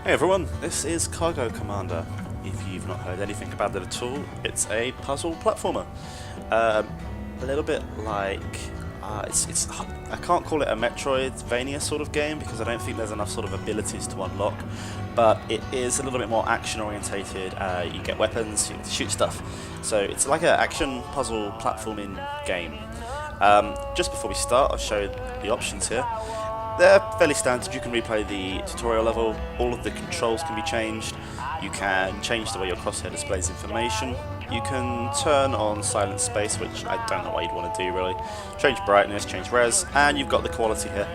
Hey everyone, this is Cargo Commander. If you've not heard anything about it at all, it's a puzzle platformer. A little bit like, it's I can't call it a Metroidvania sort of game because I don't think there's enough sort of abilities to unlock, but it is a little bit more action orientated. You get weapons, you shoot stuff, so it's like an action puzzle platforming game. Just before we start, I'll show the options here. They're fairly standard. You can replay the tutorial level, all of the controls can be changed, you can change the way your crosshair displays information, you can turn on silent space, which I don't know what you'd want to do really, change brightness, change res, and you've got the quality here.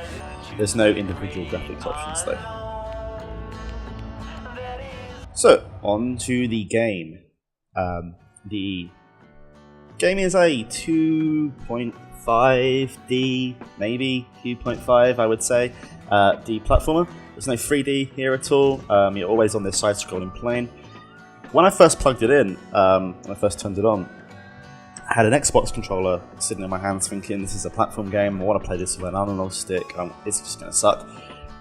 There's no individual graphics options though. So, on to the game. The game is a 2.5D, maybe 2.5 I would say, D platformer. There's no 3D here at all. You're always on this side-scrolling plane. When I first plugged it in, when I first turned it on, I had an Xbox controller sitting in my hands thinking this is a platform game, I want to play this with an analog stick, it's just going to suck.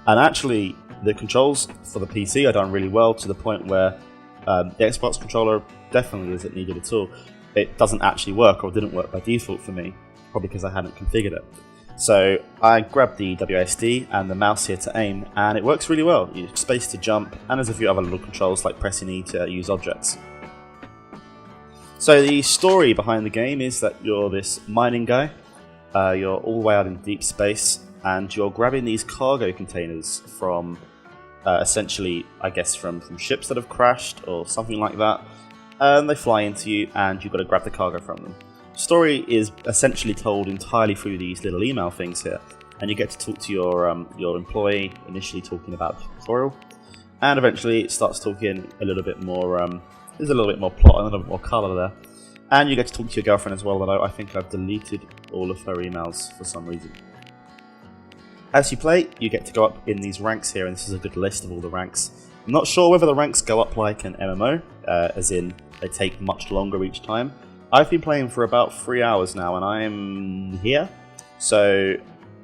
And actually the controls for the PC are done really well to the point where the Xbox controller definitely isn't needed at all. It doesn't actually work, or didn't work by default for me, probably because I hadn't configured it. So I grabbed the WASD and the mouse here to aim, and it works really well. You have space to jump, and there's a few other little controls like pressing E to use objects. So the story behind the game is that you're this mining guy, you're all the way out in deep space, and you're grabbing these cargo containers from, essentially, I guess from ships that have crashed or something like that. And they fly into you, and you've got to grab the cargo from them. The story is essentially told entirely through these little email things here, and you get to talk to your employee, initially talking about the tutorial, and eventually it starts talking a little bit more, there's a little bit more plot and a little bit more colour there, and you get to talk to your girlfriend as well, although I think I've deleted all of her emails for some reason. As you play, you get to go up in these ranks here, and this is a good list of all the ranks. I'm not sure whether the ranks go up like an MMO, as in they take much longer each time. I've been playing for about 3 hours now, and I'm here. So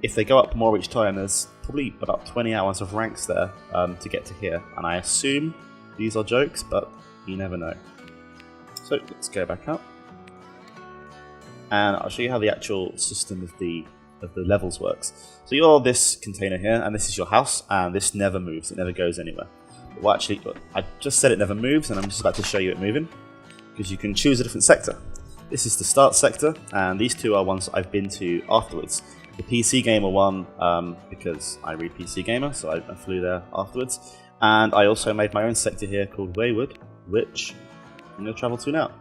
if they go up more each time, there's probably about 20 hours of ranks there to get to here. And I assume these are jokes, but you never know. So let's go back up, and I'll show you how the actual system of the levels works. So you're this container here, and this is your house, and this never moves. It never goes anywhere. Well, actually, I just said it never moves, and I'm just about to show you it moving, because you can choose a different sector. This is the start sector, and these two are ones that I've been to afterwards. The PC Gamer one, because I read PC Gamer, so I flew there afterwards. And I also made my own sector here called Wayward, which I'm going to travel to now.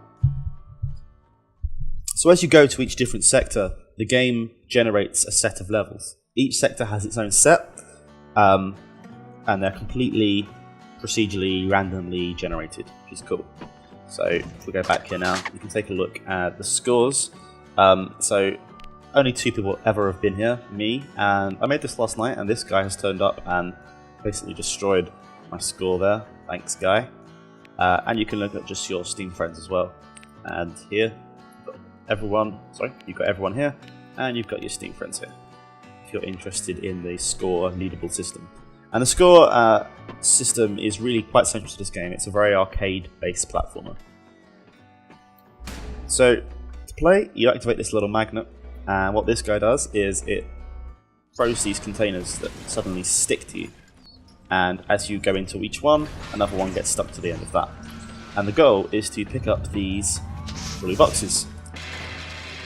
So as you go to each different sector, the game generates a set of levels. Each sector has its own set, and they're completely procedurally, randomly generated, which is cool. So if we go back here now, you can take a look at the scores. So only 2 people ever have been here, me, and I made this last night, and this guy has turned up and basically destroyed my score there. Thanks, guy. And you can look at just your Steam friends as well. And here, you've got everyone here, and you've got your Steam friends here, if you're interested in the score leaderable system. And the score system is really quite central to this game. It's a very arcade-based platformer. So, to play, you activate this little magnet, and what this guy does is it throws these containers that suddenly stick to you. And as you go into each one, another one gets stuck to the end of that. And the goal is to pick up these blue boxes.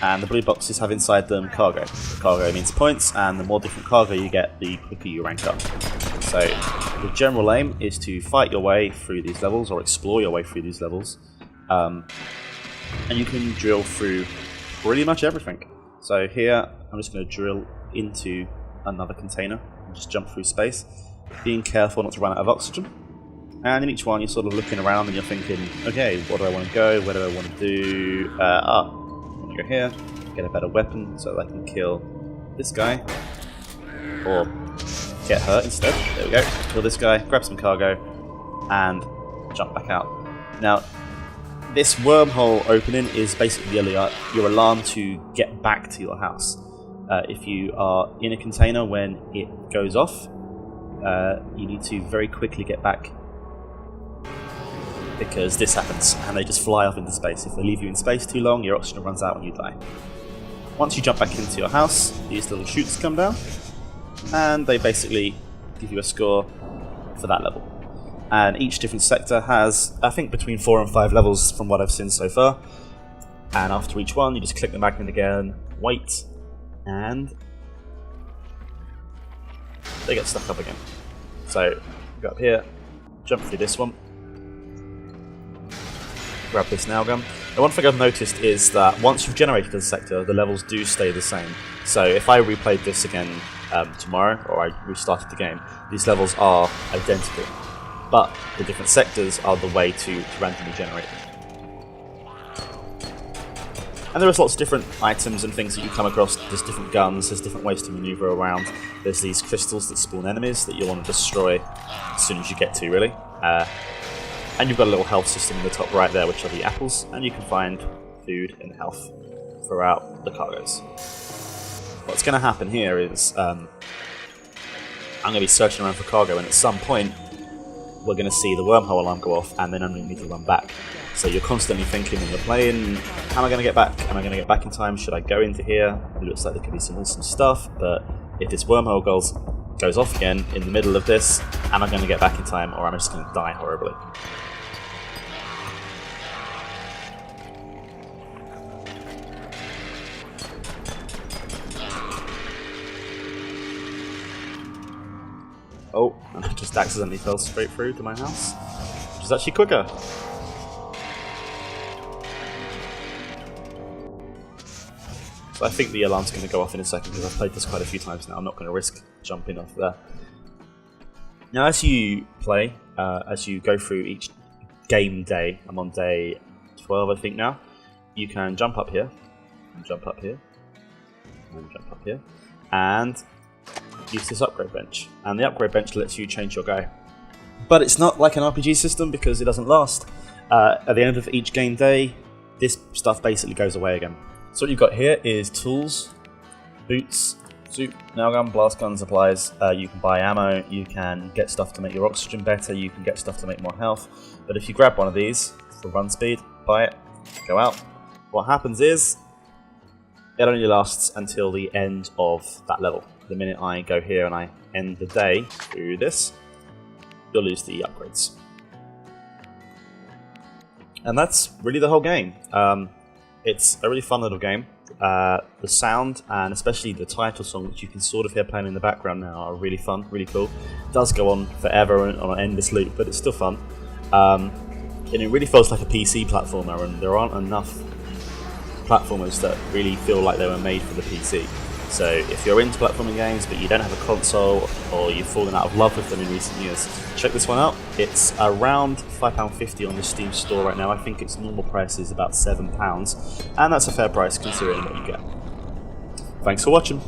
And the blue boxes have inside them cargo. The cargo means points, and the more different cargo you get, the quicker you rank up. So the general aim is to fight your way through these levels, or explore your way through these levels. And you can drill through pretty much everything. So here, I'm just going to drill into another container and just jump through space, being careful not to run out of oxygen. And in each one, you're sort of looking around and you're thinking, okay, where do I want to go? Where do I want to do? I want to go here, get a better weapon so that I can kill this guy, or get hurt instead. There we go. Kill this guy, grab some cargo, and jump back out. Now, this wormhole opening is basically your alarm to get back to your house. If you are in a container when it goes off, you need to very quickly get back, because this happens and they just fly off into space. If they leave you in space too long, your oxygen runs out and you die. Once you jump back into your house, these little chutes come down and they basically give you a score for that level. And each different sector has, I think, between 4 and 5 levels from what I've seen so far. And after each one, you just click the magnet again, wait, and they get stuck up again. So, go up here, jump through this one, grab this nail gun. The one thing I've noticed is that once you've generated a sector, the levels do stay the same. So if I replayed this again tomorrow, or I restarted the game, these levels are identical. But the different sectors are the way to randomly generate them. And there are lots of different items and things that you come across. There's different guns, there's different ways to maneuver around. There's these crystals that spawn enemies that you'll want to destroy as soon as you get to, really. And you've got a little health system in the top right there, which are the apples, and you can find food and health throughout the cargoes. What's going to happen here is I'm going to be searching around for cargo, and at some point we're going to see the wormhole alarm go off, and then I'm going to need to run back. So you're constantly thinking when you're playing, how am I going to get back? Am I going to get back in time? Should I go into here? It looks like there could be some awesome stuff, but if this wormhole goes off again in the middle of this, am I going to get back in time, or am I just going to die horribly? Oh, and I just accidentally fell straight through to my house, which is actually quicker. So I think the alarm's going to go off in a second because I've played this quite a few times now. I'm not going to risk jumping off there. Now as you play, as you go through each game day, I'm on day 12 I think now, you can jump up here, and jump up here, and jump up here, and use this upgrade bench, and the upgrade bench lets you change your guy. But it's not like an RPG system because it doesn't last. At the end of each game day, this stuff basically goes away again. So what you've got here is tools, boots, suit, nail gun, blast gun, supplies. You can buy ammo, you can get stuff to make your oxygen better, you can get stuff to make more health. But if you grab one of these for run speed, buy it, go out, what happens is it only lasts until the end of that level. The minute I go here and I end the day through this, you'll lose the upgrades. And that's really the whole game. It's a really fun little game. The sound, and especially the title song, which you can sort of hear playing in the background now, are really fun, really cool. It does go on forever on an endless loop, but it's still fun. And it really feels like a PC platformer, and there aren't enough platformers that really feel like they were made for the PC. So if you're into platforming games but you don't have a console, or you've fallen out of love with them in recent years, check this one out. It's around £5.50 on the Steam store right now. I think its normal price is about £7, and that's a fair price considering what you get. Thanks for watching.